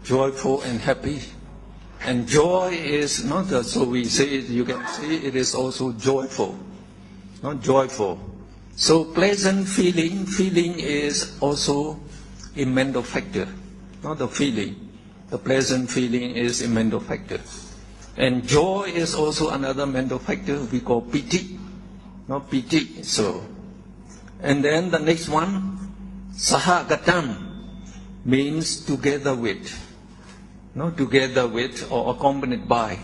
and happy. And joy is not so we say it, you can say it is also joyful, not joyful. So pleasant feeling is also a mental factor, not the feeling. The pleasant feeling is a mental factor. And joy is also another mental factor we call piti, not piti. So, and then the next one, sahagatam. means together with, together with or accompanied by.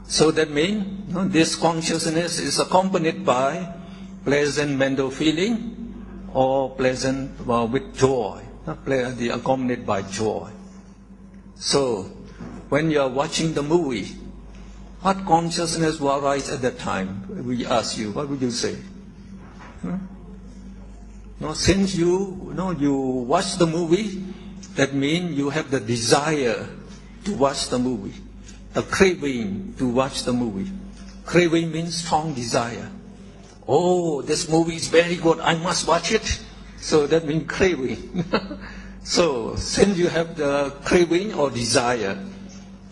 So that means this consciousness is accompanied by pleasant mental feeling or pleasant with joy, accompanied by joy. So when you are watching the movie, what consciousness will arise at that time? We ask you, what would you say? Since you watch the movie, that means you have the desire to watch the movie, a craving to watch the movie. Craving means strong desire. Oh, this movie is very good, I must watch it. So that means craving. So since you have the craving or desire,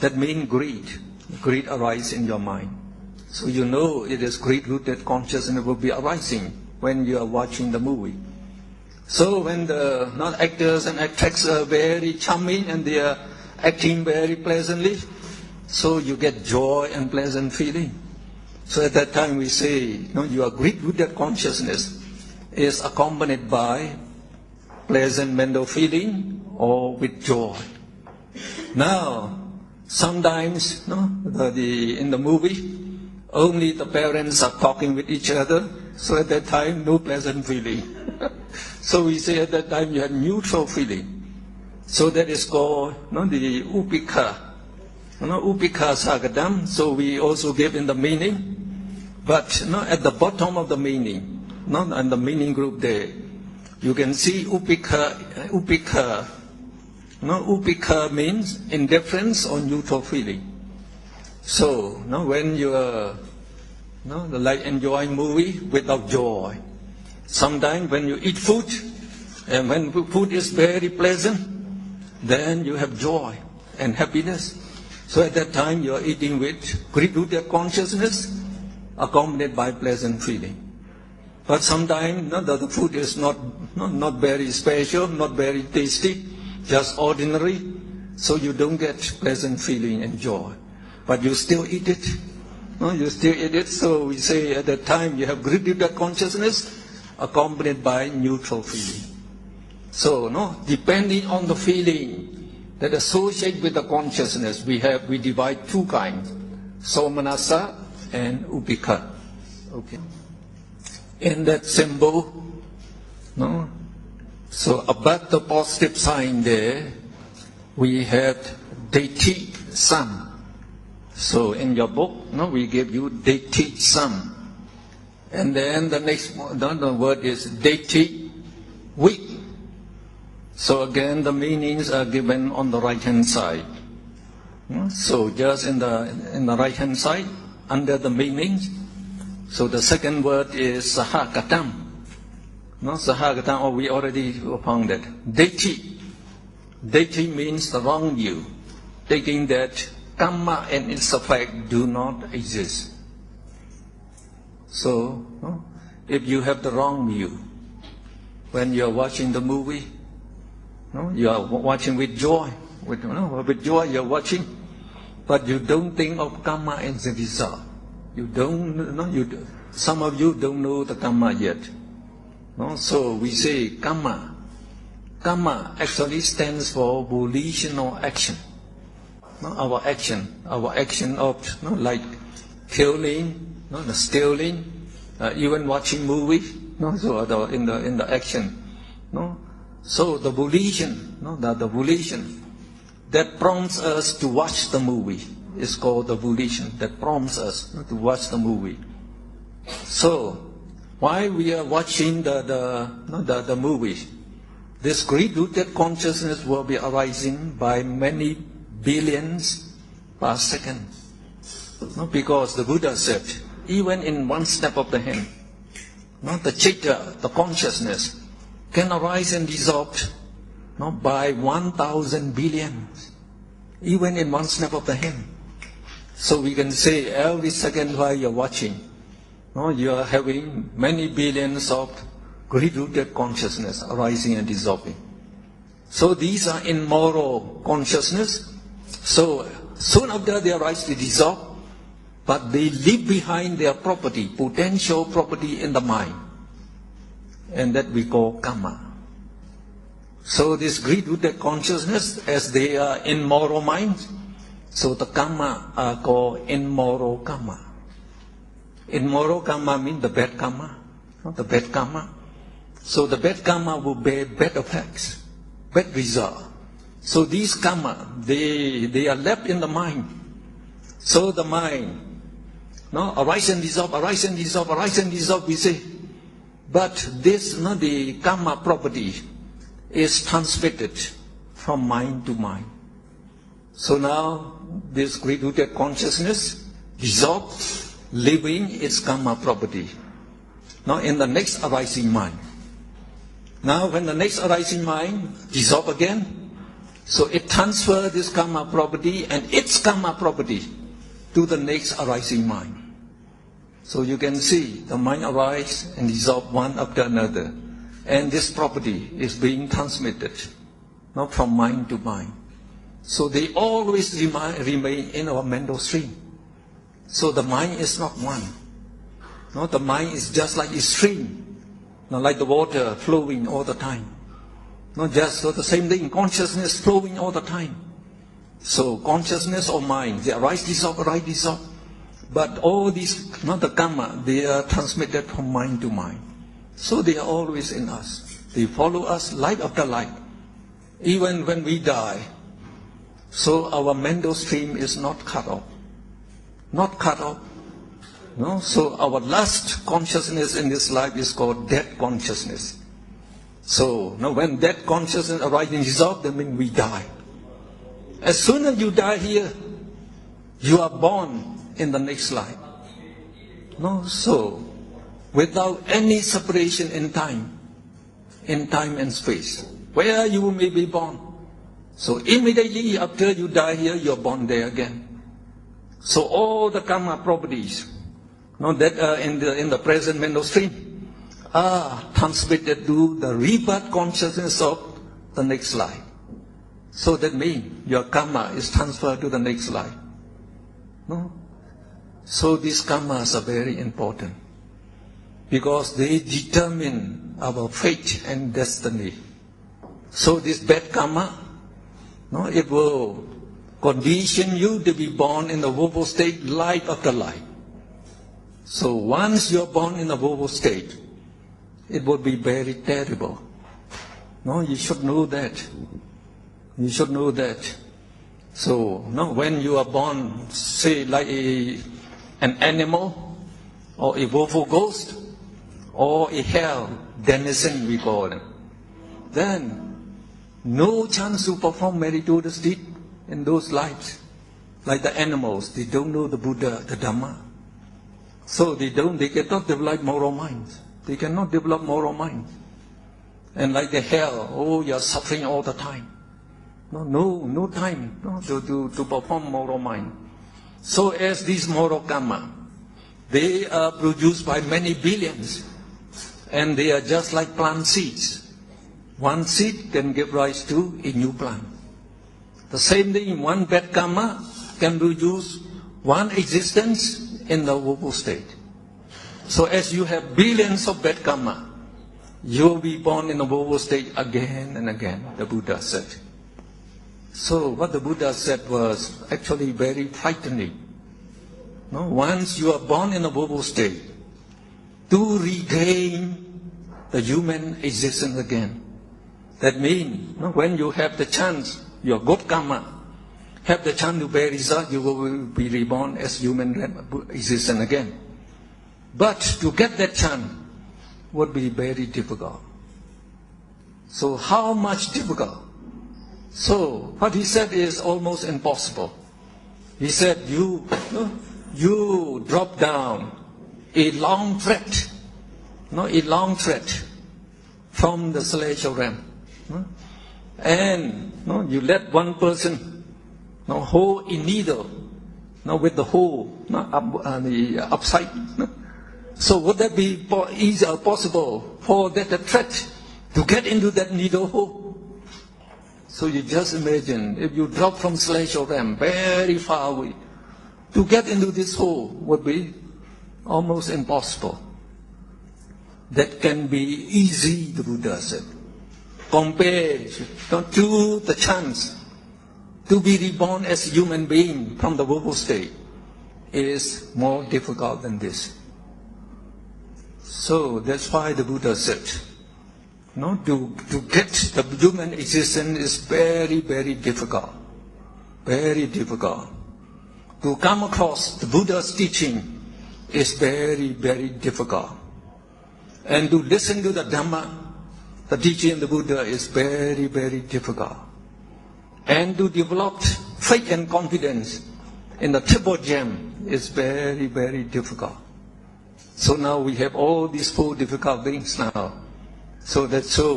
that means greed. Greed arises in your mind. So you know it is greed-rooted consciousness will be arising when you are watching the movie. So when the actors and actresses are very charming and they are acting very pleasantly, so you get joy and pleasant feeling. So at that time we say, your greed-rooted consciousness is accompanied by pleasant mental feeling or with joy. Now, sometimes, in the movie, only the parents are talking with each other, so at that time, no pleasant feeling. So we say at that time you have neutral feeling. So that is called the upika, upika sagadam. So we also give in the meaning, but at the bottom of the meaning, and the meaning group there, you can see upika. Upika means indifference or neutral feeling. So when you are like enjoying movie without joy. Sometimes when you eat food, and when food is very pleasant, then you have joy and happiness. So at that time you are eating with greed-rooted consciousness, accompanied by pleasant feeling. But sometimes the food is not very special, not very tasty, just ordinary, so you don't get pleasant feeling and joy. But you still eat it. You still eat it, so we say at that time you have greed-rooted consciousness accompanied by neutral feeling. So, depending on the feeling that associate with the consciousness, we divide two kinds, somanasa and upika. Okay. In that symbol, so above the positive sign there, we have deity sun. So in your book, we give you deity sun. And then the next the word is deity weak. So again, the meanings are given on the right-hand side. So just in the right-hand side, under the meanings, so the second word is sahagatam. Sahagatam, we already found that. Deity. Deity means the wrong view, taking that karma and its effect do not exist. So, if you have the wrong view, when you are watching the movie, you are watching with joy. With joy you are watching, but you don't think of karma as a result. You don't. Some of you don't know the karma yet. So we say karma. Karma actually stands for volitional action. Our action of like killing, stealing, even watching movies. So in the action. So the volition, the volition that prompts us to watch the movie is called the volition that prompts us to watch the movie. So while we are watching the movie, this greed-rooted consciousness will be arising by many billions per second. Because the Buddha said, even in one snap of the hand, the citta, the consciousness, can arise and dissolve by 1,000 billion, even in one snap of the hand. So we can say every second while you're watching, you are having many billions of greed-rooted consciousness arising and dissolving. So these are immoral consciousness. So soon after they arise, they dissolve, but they leave behind their property, potential property in the mind. And that we call karma. So this greed-rooted consciousness, as they are immoral minds, so the karma are called immoral karma. Immoral karma means the bad karma, not the bad karma. So the bad karma will bear bad effects, bad result. So these karma, they are left in the mind. So the mind, no, arise and dissolve, arise and dissolve, arise and dissolve, we say. But this, no, the karma property is transmitted from mind to mind. So now this greed-rooted consciousness dissolves, leaving its karma property. Now in the next arising mind. Now when the next arising mind dissolves again, so it transfers this karma property and its karma property to the next arising mind. So you can see the mind arises and dissolves one after another. And this property is being transmitted, not from mind to mind. So they always remain in our mental stream. So the mind is not one. No, the mind is just like a stream, not like the water flowing all the time. Not just so the same thing, consciousness flowing all the time. So consciousness or mind, they arise, dissolve, arise, dissolve. But all these, not the karma, they are transmitted from mind to mind. So they are always in us. They follow us life after life. Even when we die, so our mental stream is not cut off. Not cut off. No? So our last consciousness in this life is called death consciousness. So now when death consciousness arises and dissolves, that means we die. As soon as you die here, you are born in the next life. No? So without any separation in time and space, where you may be born. So immediately after you die here, you are born there again. So all the karma properties, no, that are in the present mental stream are transmitted to the rebirth consciousness of the next life. So that means your karma is transferred to the next life. No? So these karmas are very important, because they determine our fate and destiny. So this bad karma, no, it will condition you to be born in the woeful state life after life. So once you are born in the woeful state, it will be very terrible. No, you should know that. You should know that. So, no, when you are born, say like an animal, or a woeful ghost, or a hell denizen, we call them, then no chance to perform meritorious deed in those lives. Like the animals, they don't know the Buddha, the Dhamma. So they cannot develop moral minds. They cannot develop moral minds. And like the hell, oh, you're suffering all the time. No time to perform moral mind. So as these moral karma, they are produced by many billions, and they are just like plant seeds. One seed can give rise to a new plant. The same thing, one bad karma can produce one existence in the woeful state. So as you have billions of bad karma, you will be born in a woeful state again and again, the Buddha said. So what the Buddha said was actually very frightening. No? Once you are born in a woeful state, to regain the human existence again. That means when you have the chance, your good karma, have the chance to bear result, you will be reborn as human existence again. But to get that chance would be very difficult. So how much difficult? So what he said is almost impossible. He said you drop down a long thread, from the celestial realm, and you let one person hold a needle, with the hole the upside. So would that be easy or possible for that thread to get into that needle hole? So you just imagine, if you drop from celestial realm very far away, to get into this hole would be almost impossible. That can be easy, the Buddha said. compared to the chance to be reborn as a human being from the Vovo state is more difficult than this. So that's why the Buddha said, to get the human existence is very, very difficult. Very difficult. To come across the Buddha's teaching is very, very difficult. And to listen to the Dhamma, the teaching of the Buddha, is very, very difficult. And to develop faith and confidence in the triple gem is very, very difficult. So now we have all these 4 difficult things now. So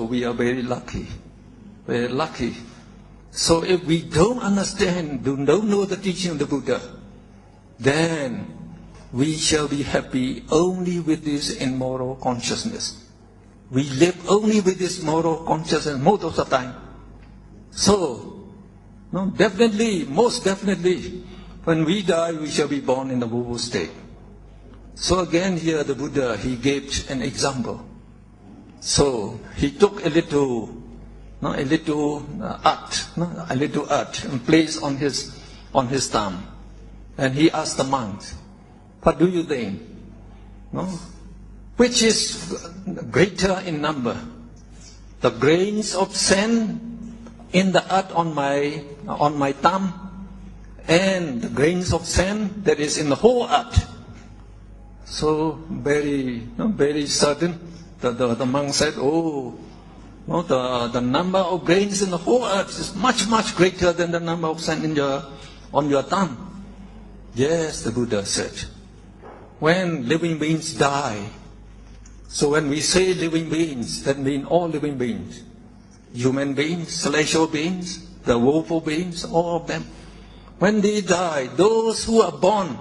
we are very lucky. Very lucky. So if we don't understand, don't know the teaching of the Buddha, then we shall be happy only with this immoral consciousness. We live only with this moral consciousness most of the time. So, definitely, most definitely, when we die, we shall be born in the Vovo state. So again here the Buddha, he gave an example. So he took a little earth and placed on his thumb. And he asked the monks, what do you think? Which is greater in number? The grains of sand in the earth on my thumb, and the grains of sand that is in the whole earth. So very certain, the monk said, the number of grains in the whole earth is much, much greater than the number of sand on your thumb. Yes, the Buddha said. When living beings die, so when we say living beings, that means all living beings, human beings, celestial beings, the woeful beings, all of them. When they die, those who are born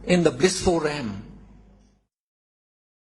in the blissful realm,